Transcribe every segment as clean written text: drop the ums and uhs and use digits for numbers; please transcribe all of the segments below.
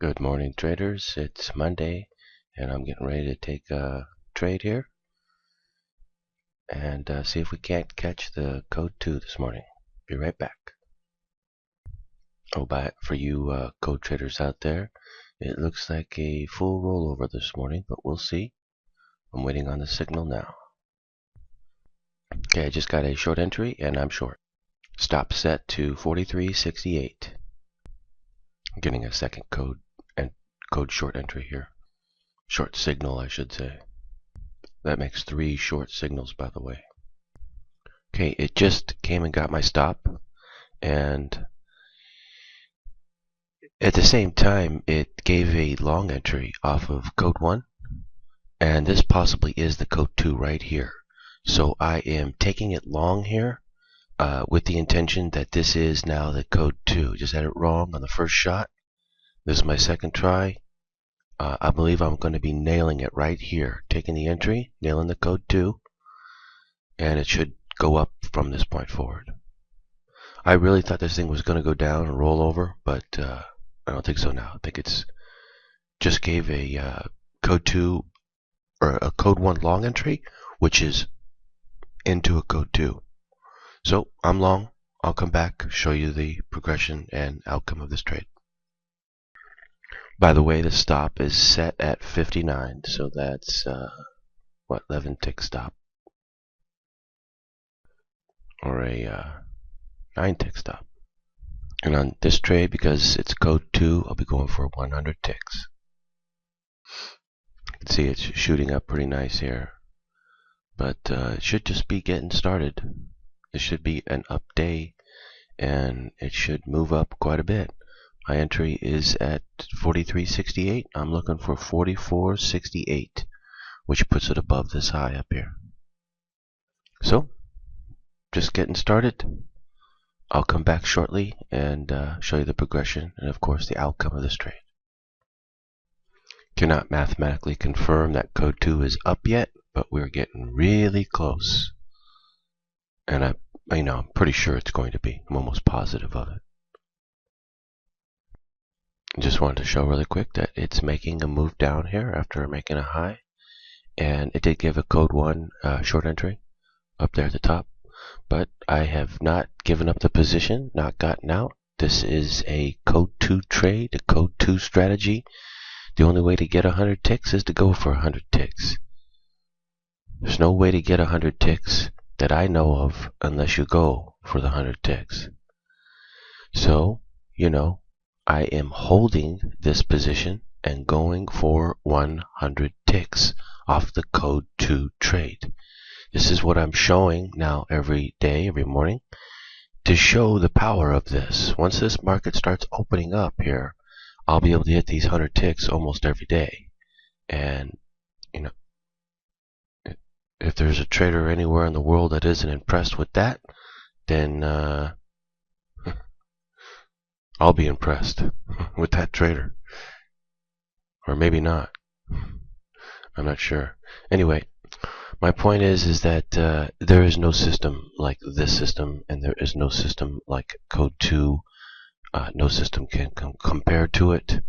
Good morning, traders. It's Monday, and I'm getting ready to take a trade here and see if we can't catch the code 2 this morning. Be right back. For you code traders out there, it looks like a full rollover this morning, but we'll see. I'm waiting on the signal now. Okay, I just got a short entry, and I'm short. Stop set to 43.68. I'm getting a second code short entry here. Short signal, I should say. That makes 3 short signals, by the way. Okay, it just came and got my stop, and at the same time it gave a long entry off of code 1, and this possibly is the code 2 right here. So I am taking it long here with the intention that this is now the code 2. Just had it wrong on the first shot. This is my second try. I believe I'm going to be nailing it right here, taking the entry, nailing the code 2, and it should go up from this point forward. I really thought this thing was going to go down and roll over, but I don't think so now. I think it's just gave a code 2 or a code 1 long entry, which is into a code 2. So I'm long. I'll come back, show you the progression and outcome of this trade. By the way, the stop is set at 59, so that's 11 tick stop, or a 9 tick stop. And on this trade, because it's code 2, I'll be going for 100 ticks. You can see it's shooting up pretty nice here, but it should just be getting started. This should be an up day, and it should move up quite a bit. My entry is at 43.68. I'm looking for 44.68, which puts it above this high up here. So, just getting started. I'll come back shortly and show you the progression and, of course, the outcome of this trade. Cannot mathematically confirm that code 2 is up yet, but we're getting really close. And I'm pretty sure it's going to be. I'm almost positive of it. Just wanted to show really quick that it's making a move down here after making a high, and it did give a code 1 short entry up there at the top, but I have not given up the position, not gotten out. This is a code 2 trade, a code 2 strategy. The only way to get 100 ticks is to go for 100 ticks. There's no way to get 100 ticks that I know of unless you go for the 100 ticks. So, I am holding this position and going for 100 ticks off the code 2 trade. This is what I'm showing now every day, every morning, to show the power of this. Once this market starts opening up here, I'll be able to hit these 100 ticks almost every day. And, if there's a trader anywhere in the world that isn't impressed with that, then I'll be impressed with that trader. Or maybe not. I'm not sure. Anyway, my point is that there is no system like this system, and there is no system like code 2. No system can compare to it.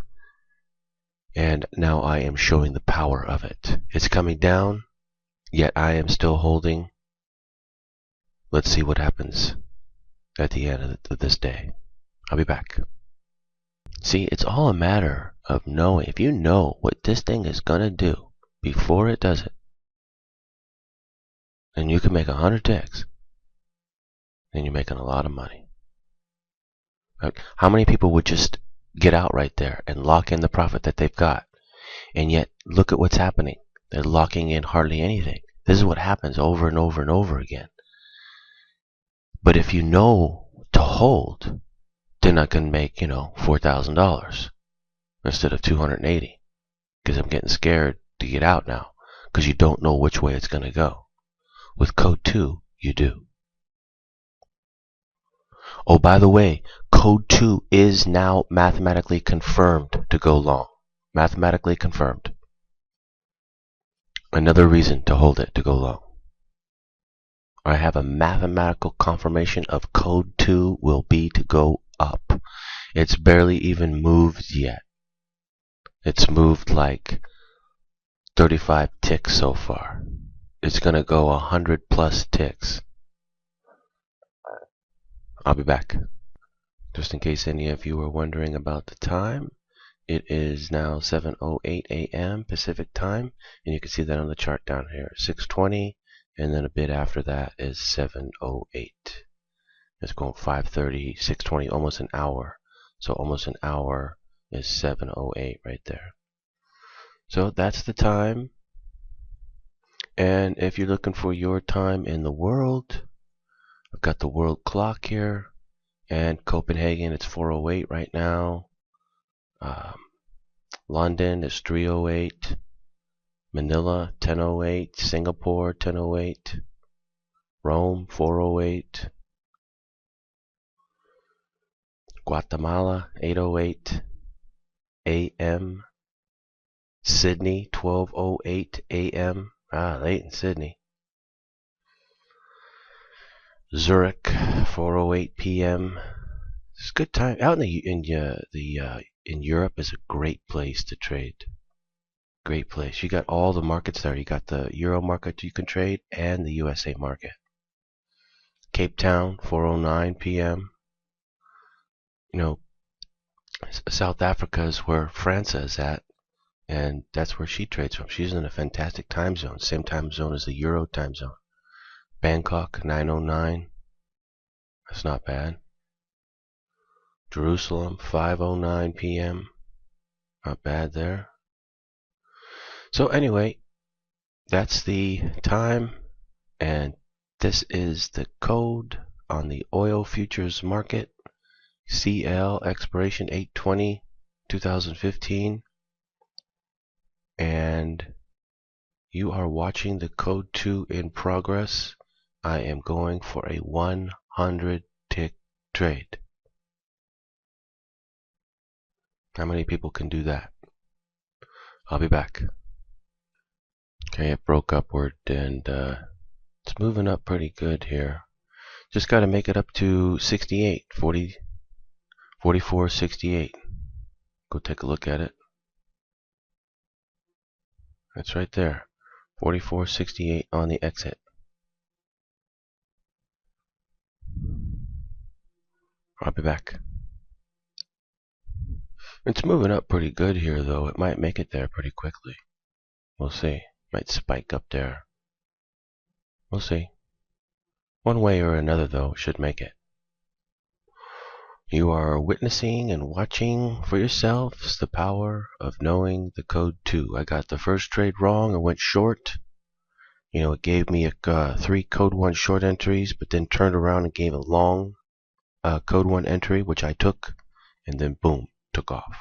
And now I am showing the power of it. It's coming down, yet I am still holding. Let's see what happens at the end of this day. I'll be back. See, it's all a matter of knowing. If you know what this thing is going to do before it does it, then you can make 100 ticks. Then you're making a lot of money. How many people would just get out right there and lock in the profit that they've got? And yet, look at what's happening. They're locking in hardly anything. This is what happens over and over and over again. But if you know to hold, then I can make, $4,000 instead of $280. Because I'm getting scared to get out now. Because you don't know which way it's going to go. With code 2, you do. Oh, by the way, code 2 is now mathematically confirmed to go long. Mathematically confirmed. Another reason to hold it to go long. I have a mathematical confirmation of code 2 will be to go up. It's barely even moved yet. It's moved like 35 ticks so far. It's going to go 100 plus ticks. I'll be back. Just in case any of you are wondering about the time, it is now 7:08 a.m. Pacific time, and you can see that on the chart down here. 6:20, and then a bit after that is 7:08. It's going 5:30, 6:20, almost an hour. So almost an hour is 7:08 right there. So that's the time. And if you're looking for your time in the world, I've got the world clock here. And Copenhagen, it's 4:08 right now. London is 3:08. Manila, 10:08. Singapore, 10:08. Rome, 4:08. Guatemala, 8:08 a.m. Sydney, 12:08 a.m. Late in Sydney. Zurich, 4:08 p.m. It's a good time. Out in Europe is a great place to trade. Great place. You got all the markets there. You got the Euro market you can trade and the USA market. Cape Town, 4:09 p.m. You know, South Africa is where Franca is at, and that's where she trades from. She's in a fantastic time zone, same time zone as the Euro time zone. Bangkok, 9:09. That's not bad. Jerusalem, 5:09 p.m. Not bad there. So anyway, that's the time, and this is the code on the oil futures market. CL expiration 8/20/2015, and you are watching the code 2 in progress. I am going for a 100 tick trade. How many people can do that? I'll be back. Okay, it broke upward, and it's moving up pretty good here. Just got to make it up to 68, 44.68. Go take a look at it. That's right there, 44.68 on the exit. I'll be back. It's moving up pretty good here, though. It might make it there pretty quickly. We'll see. Might spike up there. We'll see. One way or another, though, it should make it. You are witnessing and watching for yourselves the power of knowing the code 2. I got the first trade wrong. I went short. It gave me 3 code 1 short entries, but then turned around and gave a long code 1 entry, which I took, and then boom, took off.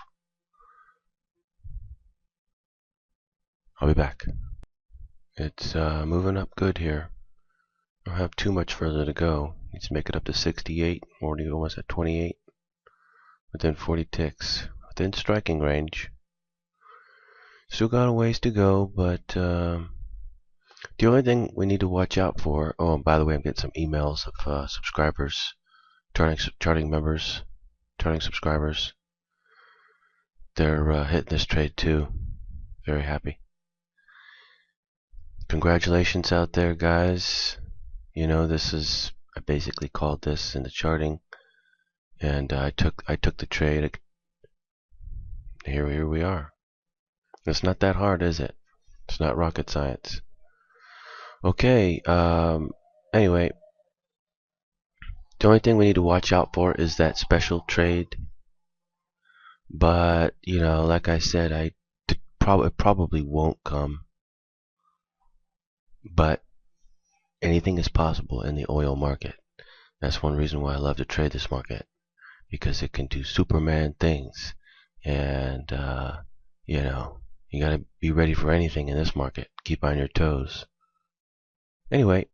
I'll be back. It's moving up good here. I don't have too much further to go. Need to make it up to 68, already almost at 28. Within 40 ticks, within striking range. Still got a ways to go, but the only thing we need to watch out for. Oh, and by the way, I'm getting some emails of subscribers, charting members, charting subscribers. They're hitting this trade too. Very happy. Congratulations out there, guys. This is, I basically called this in the charting, and I took the trade. Here we are. It's not that hard, is it? It's not rocket science. Okay. Anyway, the only thing we need to watch out for is that special trade. But like I said, it probably won't come. But anything is possible in the oil market. That's one reason why I love to trade this market, because it can do Superman things, and you gotta be ready for anything in this market. Keep on your toes. Anyway,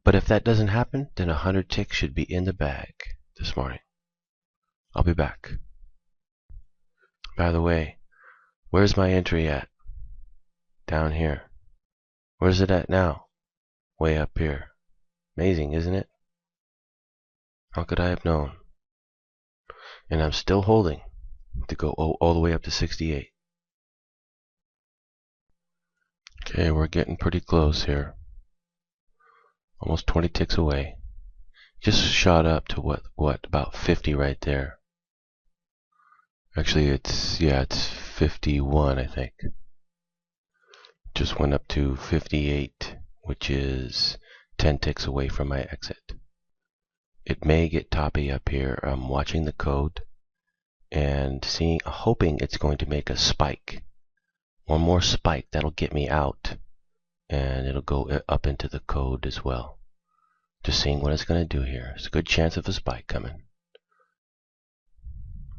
but if that doesn't happen, then 100 ticks should be in the bag this morning. I'll be back. By the way, where's my entry at? Down here. Where's it at now? Way up here. Amazing, isn't it? How could I have known? And I'm still holding to go all the way up to 68. Okay, we're getting pretty close here. Almost 20 ticks away. Just shot up to what about 50 right there. Actually, it's 51, I think. Just went up to 58, which is 10 ticks away from my exit. It may get toppy up here. I'm watching the code and hoping it's going to make a spike. One more spike, that'll get me out, and it'll go up into the code as well. Just seeing what it's going to do here. There's a good chance of a spike coming.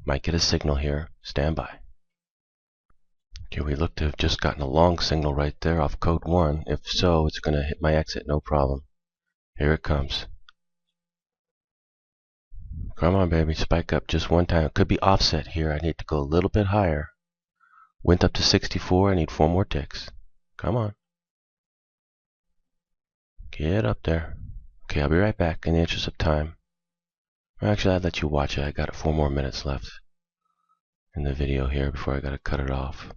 Might get a signal here. Stand by. Okay, we look to have just gotten a long signal right there off code 1. If so, it's going to hit my exit, no problem. Here it comes. Come on, baby, spike up just one time. It could be offset here. I need to go a little bit higher. Went up to 64. I need 4 more ticks. Come on. Get up there. Okay, I'll be right back in the interest of time. Actually, I'll let you watch it. I got 4 more minutes left in the video here before I got to cut it off.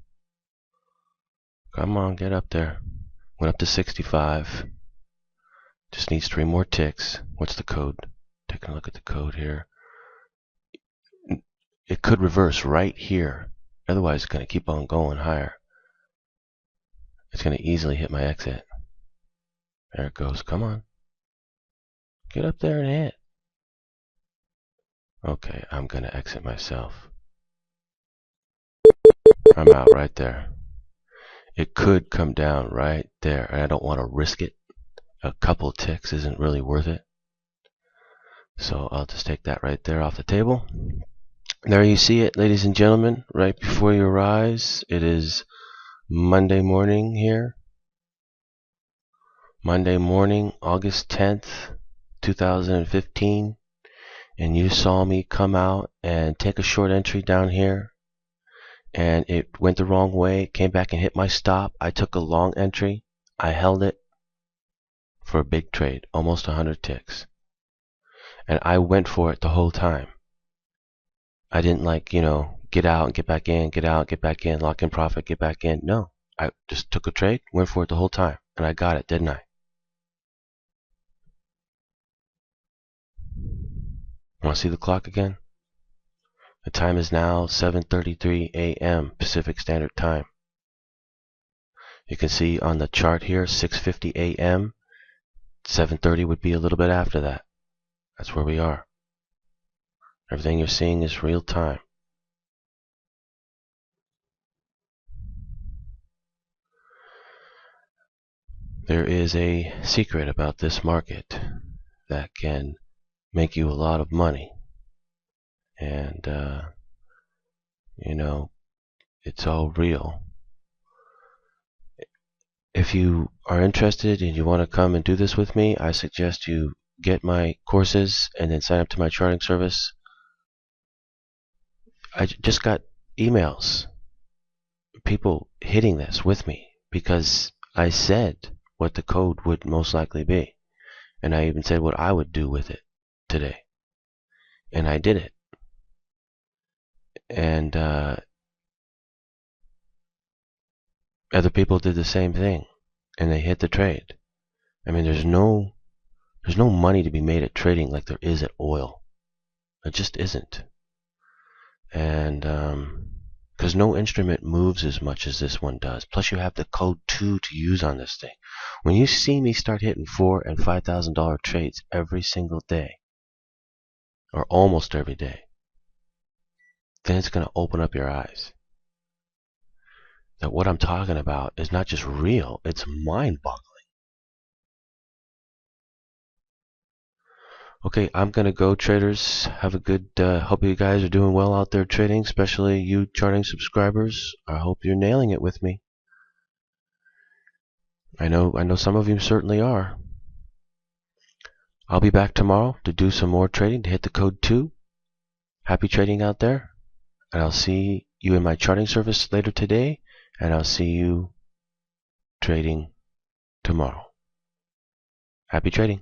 Come on, get up there. Went up to 65. Just needs 3 more ticks. What's the code? Taking a look at the code here. It could reverse right here. Otherwise, it's going to keep on going higher. It's going to easily hit my exit. There it goes. Come on. Get up there and hit. Okay, I'm going to exit myself. I'm out right there. It could come down right there, and I don't want to risk it. A couple ticks isn't really worth it. So I'll just take that right there off the table. There you see it, ladies and gentlemen, right before your eyes. It is Monday morning here. Monday morning, August 10th, 2015. And you saw me come out and take a short entry down here. And it went the wrong way, came back and hit my stop. I took a long entry. I held it for a big trade, almost 100 ticks. And I went for it the whole time. I didn't get out and get back in, get out, get back in, lock in profit, get back in. No, I just took a trade, went for it the whole time, and I got it, didn't I? Want to see the clock again? The time is now 7:33 a.m. Pacific Standard Time. You can see on the chart here, 6:50 a.m. 7:30 would be a little bit after that. That's where we are. Everything you're seeing is real time. There is a secret about this market that can make you a lot of money. And, it's all real. If you are interested and you want to come and do this with me, I suggest you get my courses and then sign up to my charting service. I just got emails, people hitting this with me because I said what the code would most likely be. And I even said what I would do with it today. And I did it. And other people did the same thing. And they hit the trade. I mean, there's no money to be made at trading like there is at oil. There just isn't. And because no instrument moves as much as this one does. Plus you have the code 2 to use on this thing. When you see me start hitting $4,000 and $5,000 trades every single day, or almost every day, then it's going to open up your eyes. That what I'm talking about is not just real, it's mind-boggling. Okay, I'm going to go, traders. Have a good, hope you guys are doing well out there trading, especially you charting subscribers. I hope you're nailing it with me. I know some of you certainly are. I'll be back tomorrow to do some more trading, to hit the code 2. Happy trading out there. And I'll see you in my charting service later today. And I'll see you trading tomorrow. Happy trading.